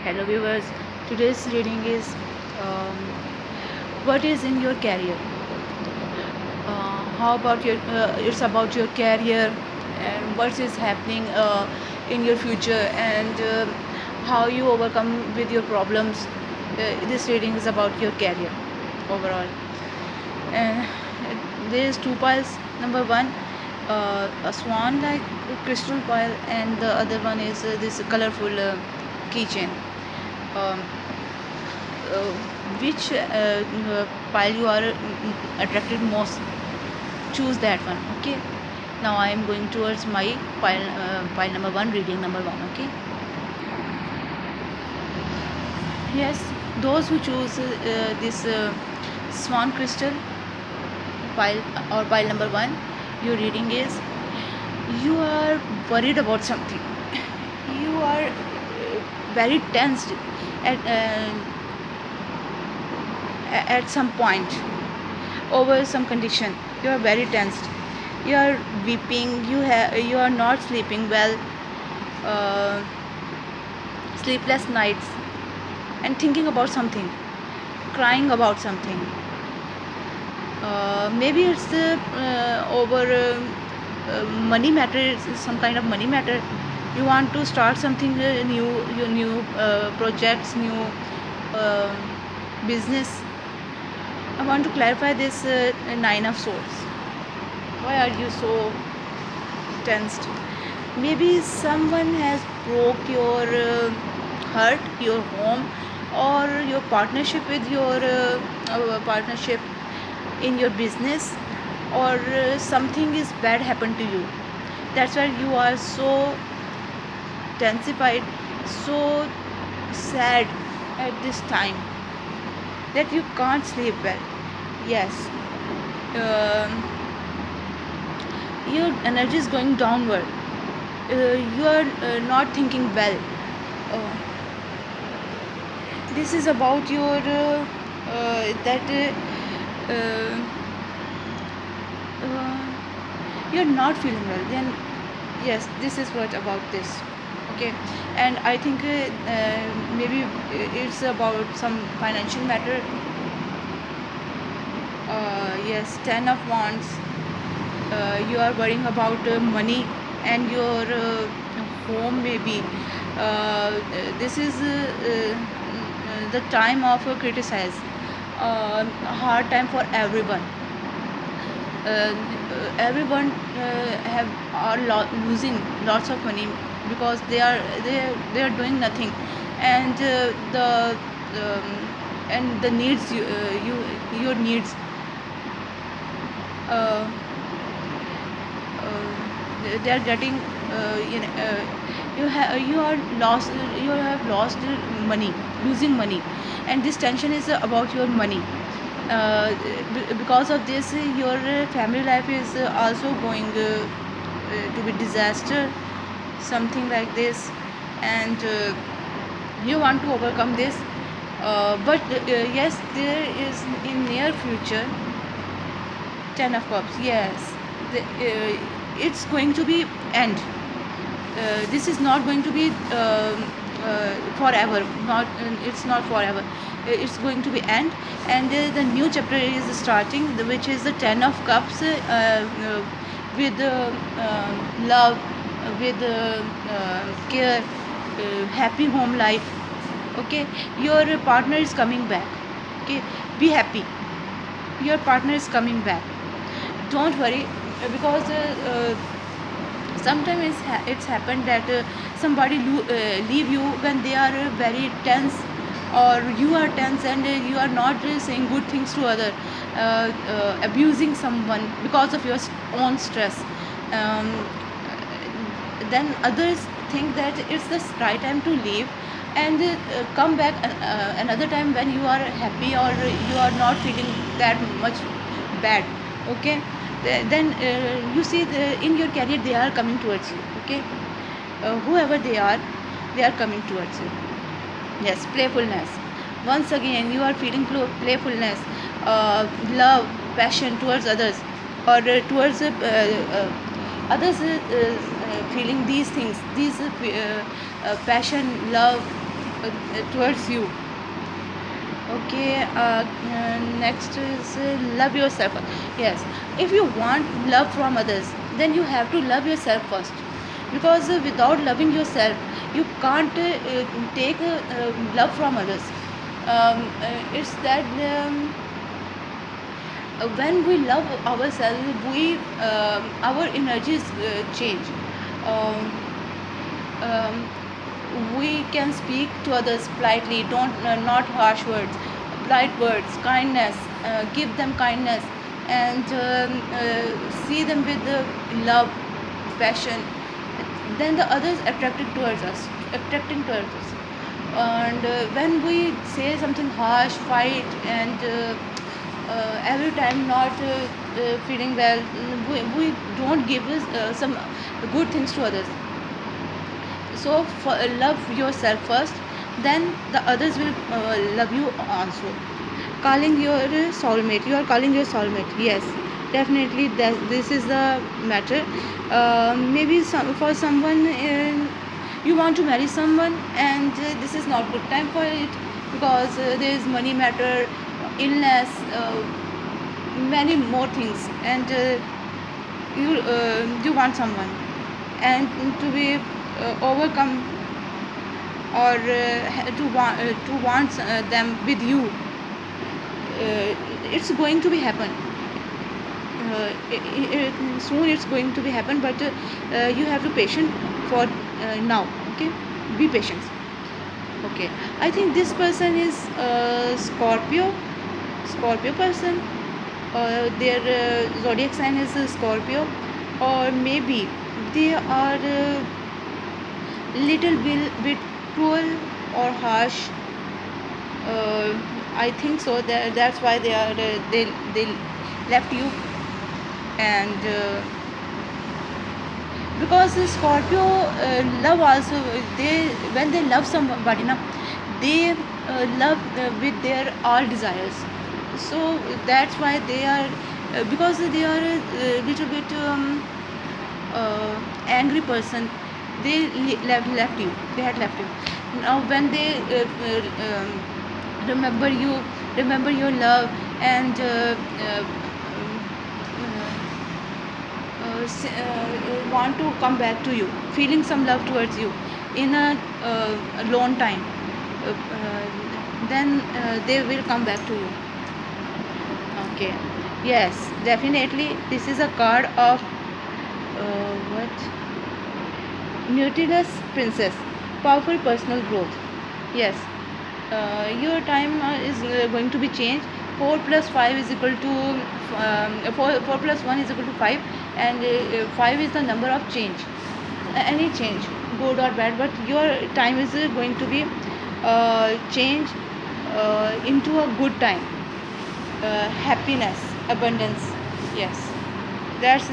Hello viewers, today's reading is um, what is in your career. How about your? It's about your career and what is happening in your future and how you overcome with your problems. This reading is about your career overall. And there is two piles. Number one, a swan like crystal pile, and the other one is this colorful keychain. Um, uh, which pile you are attracted most, choose that one. Okay, now I am going towards my pile number one, reading number one. Okay, yes, those who choose this swan crystal pile or pile number one, your reading is you are worried about something. You are very tensed at some point over some condition. You are very tensed, you are weeping, you are not sleeping well, uh, sleepless nights, and thinking about something, crying about something. Maybe it's the over money matter, some kind of money matter. You want to start something new, your new projects, new uh, business. I want to clarify this nine of swords. Why are you so tensed? Maybe someone has broke your heart, your home, or your partnership with your partnership in your business, or something is bad happened to you. That's why you are so tensified, so sad at this time that you can't sleep well. Yes. Um, your energy is going downward. You are not thinking well. Uh, this is about your that you're not feeling well. Then yes, this is what about this. Okay, and I think maybe it's about some financial matter. Yes, 10 of wands. You are worrying about money and your home maybe. This is the time of criticize, hard time for everyone. Everyone have are losing lots of money because they are doing nothing, and um, and the needs your needs, uh, they are getting you are lost, you have lost money, losing money, and this tension is about your money. Because of this your family life is also going to be disaster, something like this, and you want to overcome this, but yes, there is in near future 10 of cups. Yes, it's going to be end. This is not going to be forever, not it's not forever. It's going to be end, and the new chapter is starting, which is the 10 of cups, with love, with care, happy home life. Okay, your partner is coming back. Okay, be happy, your partner is coming back. Don't worry, because sometimes it's happened that somebody leave you when they are very tense, or you are tense and you are not saying good things to other, abusing someone because of your own stress. um, then others think that it's the right time to leave, and come back another time when you are happy, or you are not feeling that much bad. Okay, then you see in your career they are coming towards you. Okay, whoever they are coming towards you. Yes, playfulness. Once again you are feeling playfulness, love, passion towards others, or towards others, feeling these things, these passion, love, towards you. Okay, next is love yourself. Yes, if you want love from others, then you have to love yourself first, because without loving yourself, you can't take love from others. It's that when we love ourselves, we our energies change. Um, um, we can speak to others politely, don't not harsh words, polite words, kindness, give them kindness, and see them with the love, passion. Then the others attracting towards us. And when we say something harsh, fight, and every time not feeling well, we don't give us, some good things to others. So love yourself first, then the others will love you also. Calling your soulmate, you are calling your soulmate. Yes, definitely this is the matter. Maybe for someone, you want to marry someone, and this is not good time for it, because there is money matter, illness, many more things, and you want someone, and to be overcome, or to want them with you. It's going to be happen, soon it's going to be happen, but you have to patient for now. Okay, be patient. Okay, I think this person is Scorpio person. Their zodiac sign is Scorpio, or maybe they are little bit cruel or harsh. I think so. That's why they left you, and because the Scorpio love also, they when they love somebody, na, they love with their all desires. So that's why they are, because they are a little bit angry person. They left you. They had left you. Now when they remember you, remember your love, and want to come back to you, feeling some love towards you in a long time, then they will come back to you. Okay, yes, definitely this is a card of what, Nautilus Princess, powerful personal growth. Yes, your time is going to be changed. 4 plus 5 is equal to 4 plus 1 is equal to 5, and 5 is the number of change. Any change, good or bad, but your time is going to be changed into a good time, happiness, abundance. Yes, that's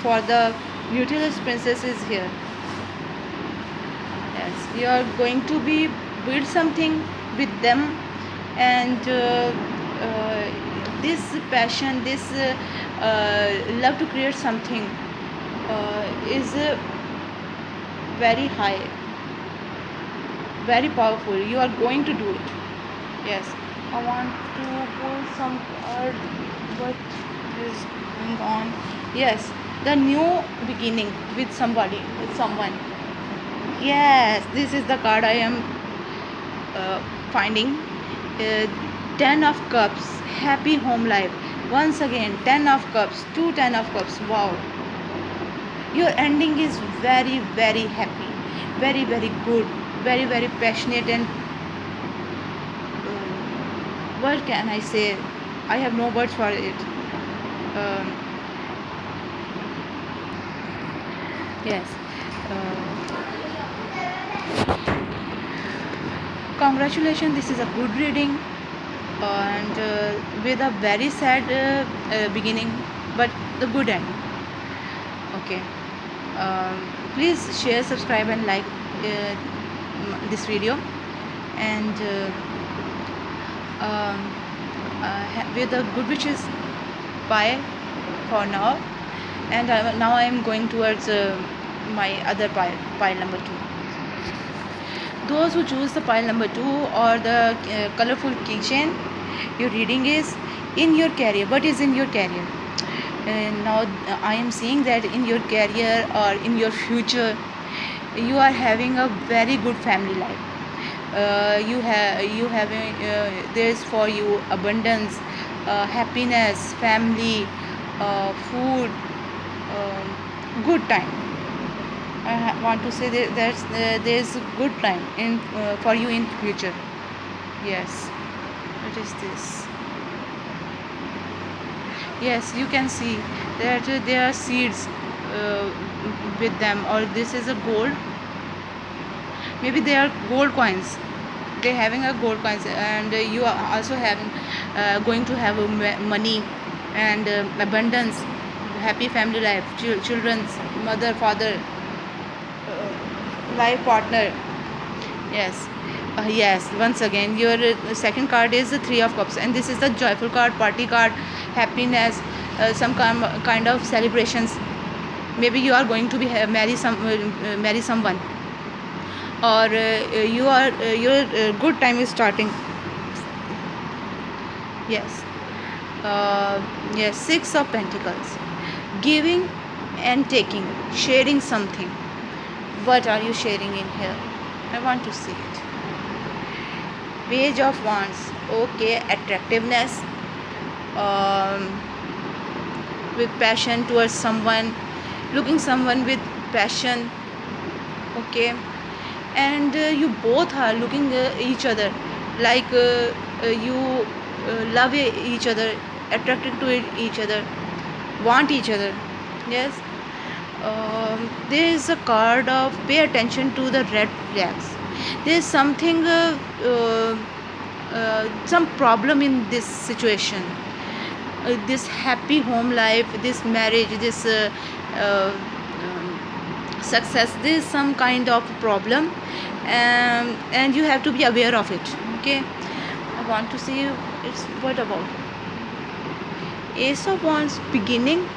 for the Nautilus Princess is here. Yes, you are going to be build something with them, and this passion, this love to create something is very high, very powerful. You are going to do it. Yes, I want to pull some card. What is going on? Yes, the new beginning with somebody, with someone. Yes, this is the card I am finding. 10 of Cups, happy home life. Once again, 10 of Cups, 10 of Cups. Wow, your ending is very, very happy, very, very good, very, very passionate, and what can I say? I have no words for it. Um, yes. Congratulations, this is a good reading, and with a very sad beginning, but the good end. Okay, please share, subscribe, and like this video, and with the good wishes. Bye for now, and now I am going towards my other pile number 2. those who choose the pile number 2 or the colorful keychain, your reading is in your career. What is in your career? Now I am seeing that in your career or in your future, you are having a very good family life. You having there's for you abundance, happiness, family, food, good time. I want to say that there's a good time in for you in future. Yes. What is this? Yes, you can see that there are seeds uh, with them, or this is a gold. Maybe they are gold coins. They having a gold coins, and you are also having going to have money and abundance, happy family life, children's mother, father, life partner. Yes. Yes, once again your second card is the 3 of cups, and this is the joyful card, party card, happiness, some kind of celebrations. Maybe you are going to be marry someone, or you are your good time is starting. Yes. Yes, 6 of Pentacles, giving and taking, sharing something. What are you sharing in here? I want to see it. Page of Wands. Okay, attractiveness, um, with passion towards someone, looking someone with passion. Okay, and you both are looking each other like you love each other, attracted to each other, want each other. Yes. There is a card of pay attention to the red flags. There is something some problem in this situation, this happy home life, this marriage, this success. There is some kind of problem, and you have to be aware of it. Okay, I want to see it's what about Ace of Wands, beginning,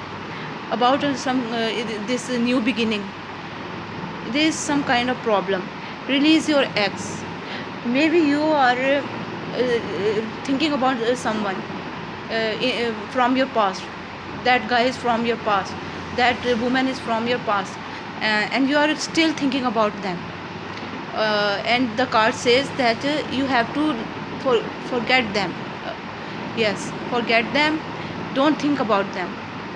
about this new beginning. There is some kind of problem. Release your ex. Maybe you are thinking about someone from your past. That guy is from your past, that woman is from your past, and you are still thinking about them. And the card says that you have to forget them. Yes, forget them. Don't think about them.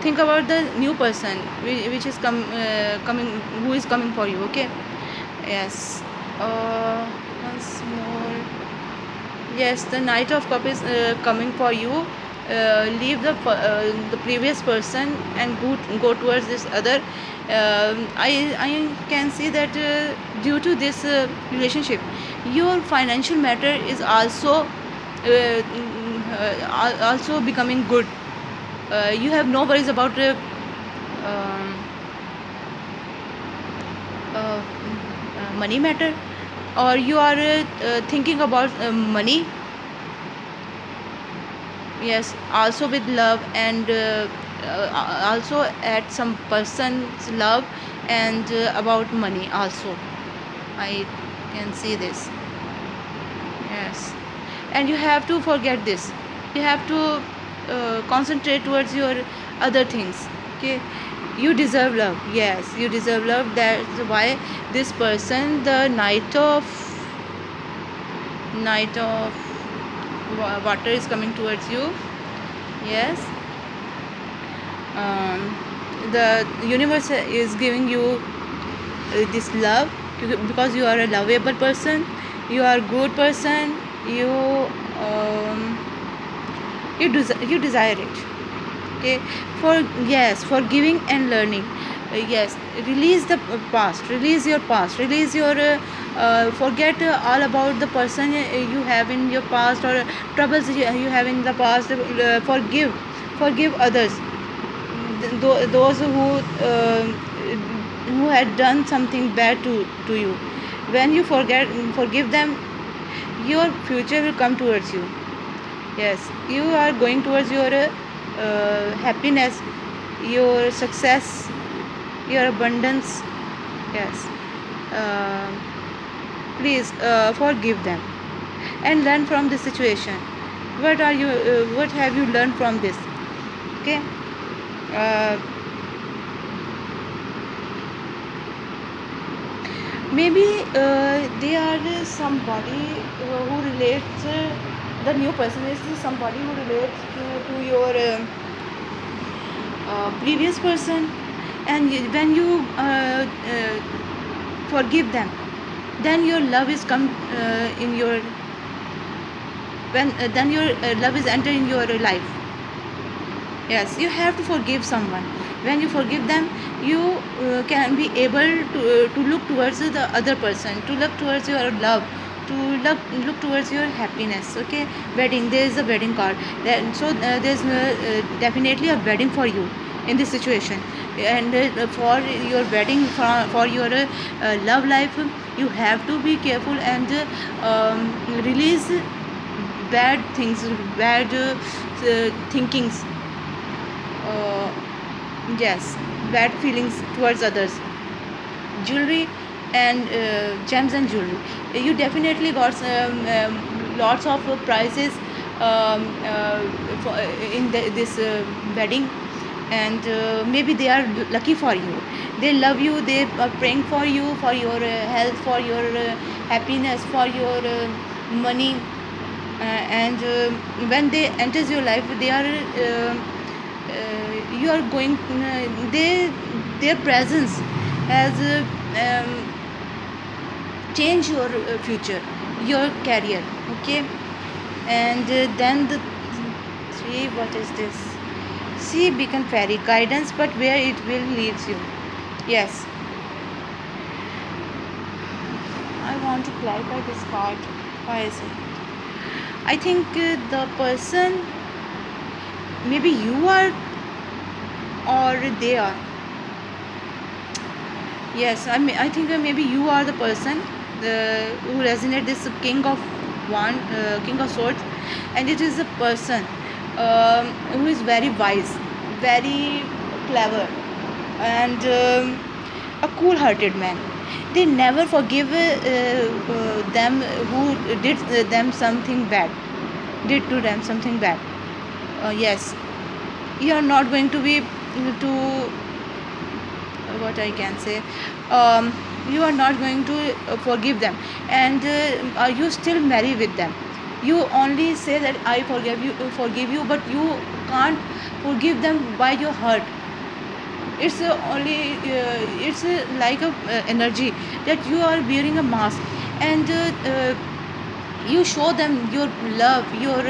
Think about the new person which is coming, who is coming for you. Okay. Yes. Once more. Yes, the Knight of Cup is coming for you. Leave the previous person and go towards this other. I can see that due to this relationship, your financial matter is also becoming good. You have no worries about um, money matter, or you are thinking about money. Yes, also with love, and also at some person's love, and about money also. I can see this. Yes, and you have to forget this. You have to concentrate towards your other things. Okay, you deserve love. Yes, you deserve love. That's why this person, the Knight of water, is coming towards you. Yes. The universe is giving you this love, because you are a lovable person, you are a good person, you desire it. Okay. For giving and learning. Yes, release the past, release your past, release your forget all about the person you have in your past, or troubles you have in the past. Forgive others, those who had done something bad to you. When you forgive them, your future will come towards you. Yes, you are going towards your happiness, your success, your abundance. Yes. uh, please forgive them and learn from the situation. What have you learned from this? Okay. uh, Maybe they are somebody who relates, the new person is somebody who relates to your previous person, and when you forgive them, then your love is come in your when then your love is enter in your life. Yes, you have to forgive someone. When you forgive them, you can be able to look towards the other person, to look towards your love, to look towards your happiness. Okay, wedding. There is a wedding card. So there's definitely a wedding for you in this situation, and for your wedding, for your love life, you have to be careful and release bad things, bad thinkings, uh, yes, bad feelings towards others. Jewelry and gems and jewelry, you definitely got lots of prizes for, in this wedding, and maybe they are lucky for you. They love you, they are praying for you, for your health, for your happiness, for your money, and when they enters your life, they are you are going their presence has changed your future, your career. Okay, and then the three, what is this? See, beacon fairy guidance, but where it will leads you. Yes, I want to clarify this part. Why is it? I think the person, maybe you are or they are. Yes, I think maybe you are the person who resonate this king of swords, and it is a person who is very wise, very clever, and a cool-hearted man. They never forgive them who did them something bad, did to them something bad. Yes, you are not going to be to what I can say. You are not going to forgive them, and you still marry with them. You only say that I forgive you, but you can't forgive them by your heart. It's only it's like a energy that you are wearing a mask, and you show them your love, your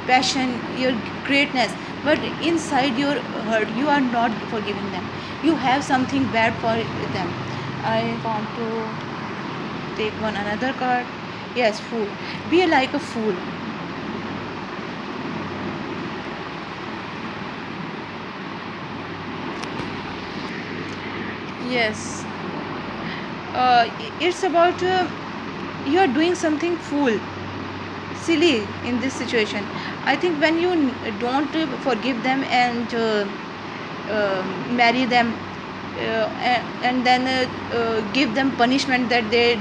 passion, your greatness, but inside your heart you are not forgiving them. You have something bad for them. I want to take one another card. Yes, fool. Be like a fool. Yes, it's about you are doing something fool, silly in this situation. I think when you don't forgive them and marry them, and then give them punishment that they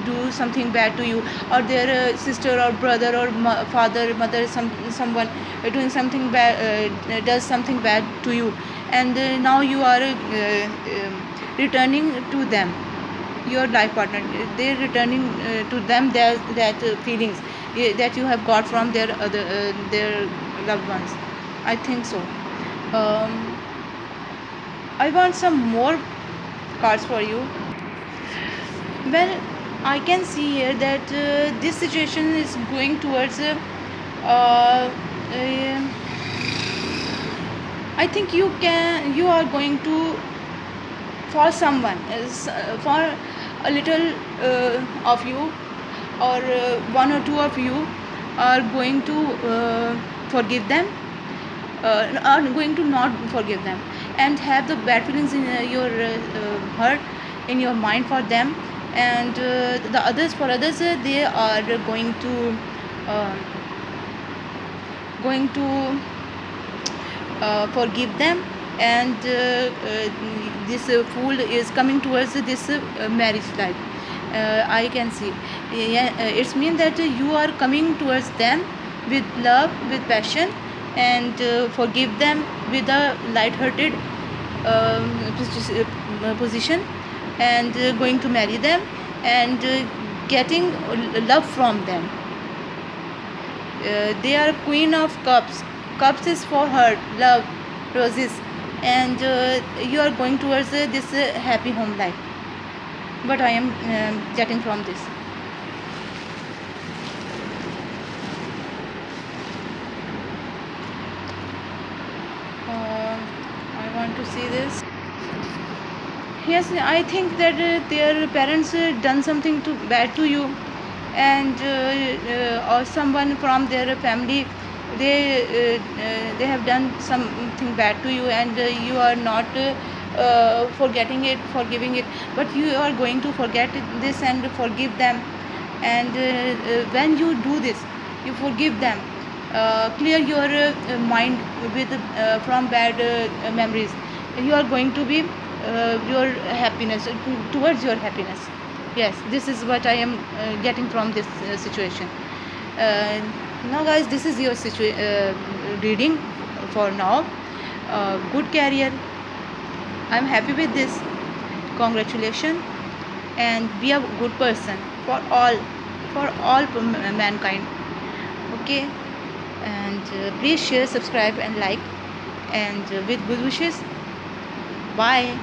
do something bad to you, or their sister or brother or father, mother, someone doing something bad, does something bad to you, and now you are returning to them, your life partner. They're returning to them that feelings that you have got from their loved ones. I think so. um, I want some more cards for you. Well, I can see here that this situation is going towards uh, I think you are going to, for someone is for a little of you, or one or two of you are going to forgive them, are going to not forgive them, and have the bad feelings in your heart, in your mind for them, and the others, for others, they are uh, going to forgive them, and this fool is coming towards this marriage life. I can see. Yeah, it's mean that you are coming towards them with love, with passion, and forgive them with a light-hearted position, and going to marry them, and getting love from them. They are queen of cups. Cups is for heart, love, roses, and you are going towards this happy home life. What I am getting from this. I want to see this. Yes, I think that their parents done something to bad to you, and or someone from their family, they have done something bad to you, and you are not forgetting it, forgiving it, but you are going to forget this and forgive them, and when you do this, you forgive them, clear your mind with from bad memories. You are going to be your happiness, towards your happiness. Yes, this is what I am getting from this situation. uh, Now guys, this is your reading for now. Good career, I'm happy with this. Congratulations, and be a good person for all, mankind. Okay, and please share, subscribe, and like, and with good wishes. Bye.